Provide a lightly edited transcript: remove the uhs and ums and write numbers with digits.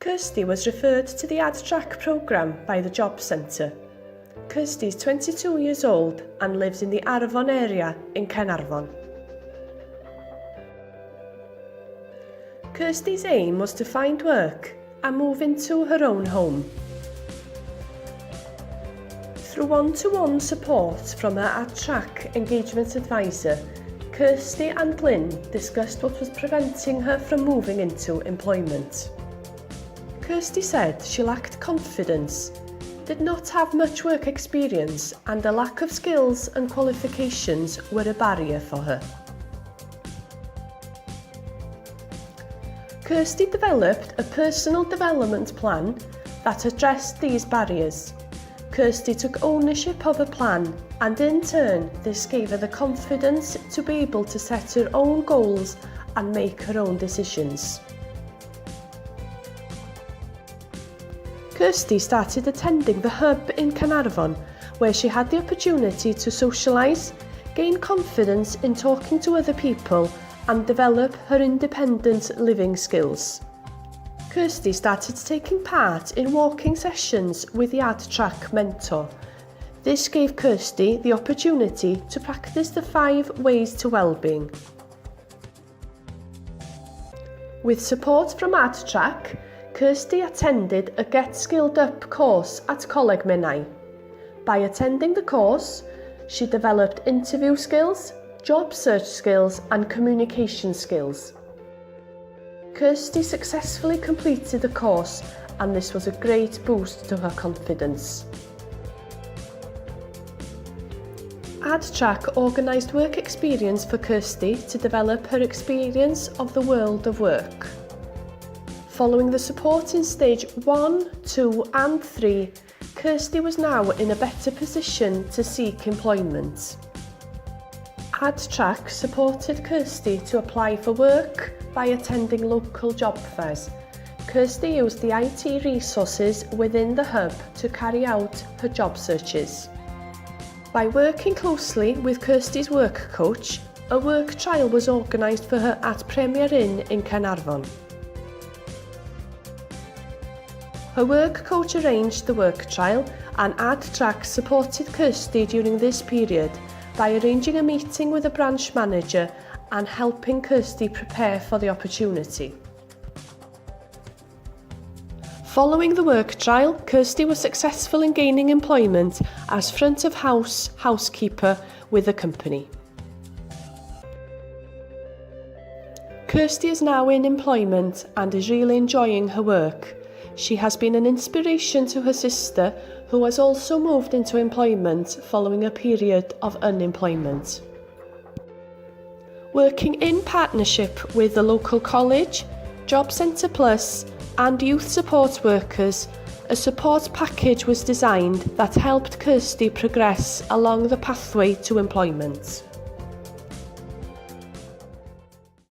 Kirsty was referred to the AdTrack programme by the Job Centre. Kirsty is 22 years old and lives in the Arfon area in Caernarfon. Kirsty's aim was to find work and move into her own home. Through one-to-one support from her AdTrack engagement advisor, Kirsty and Gwynedd discussed what was preventing her from moving into employment. Kirsty said she lacked confidence, did not have much work experience, and a lack of skills and qualifications were a barrier for her. Kirsty developed a personal development plan that addressed these barriers. Kirsty took ownership of her plan, and in turn this gave her the confidence to be able to set her own goals and make her own decisions. Kirsty started attending the Hub in Caernarfon, where she had the opportunity to socialise, gain confidence in talking to other people and develop her independent living skills. Kirsty started taking part in walking sessions with the AdTrack mentor. This gave Kirsty the opportunity to practice the 5 ways to wellbeing. With support from AdTrack, Kirsty attended a Get Skilled Up course at Coleg Menai. By attending the course, she developed interview skills, job search skills and communication skills. Kirsty successfully completed the course, and this was a great boost to her confidence. AdTrack organised work experience for Kirsty to develop her experience of the world of work. Following the support in stage 1, 2 and 3, Kirsty was now in a better position to seek employment. AdTrack supported Kirsty to apply for work by attending local job fairs. Kirsty used the IT resources within the Hub to carry out her job searches. By working closely with Kirsty's work coach, a work trial was organised for her at Premier Inn in Caernarfon. Her work coach arranged the work trial, and AdTrack supported Kirsty during this period by arranging a meeting with a branch manager and helping Kirsty prepare for the opportunity. Following the work trial, Kirsty was successful in gaining employment as front of house housekeeper with a company. Kirsty is now in employment and is really enjoying her work. She has been an inspiration to her sister, who has also moved into employment following a period of unemployment. Working in partnership with the local college, Job Centre Plus and youth support workers, a support package was designed that helped Kirsty progress along the pathway to employment.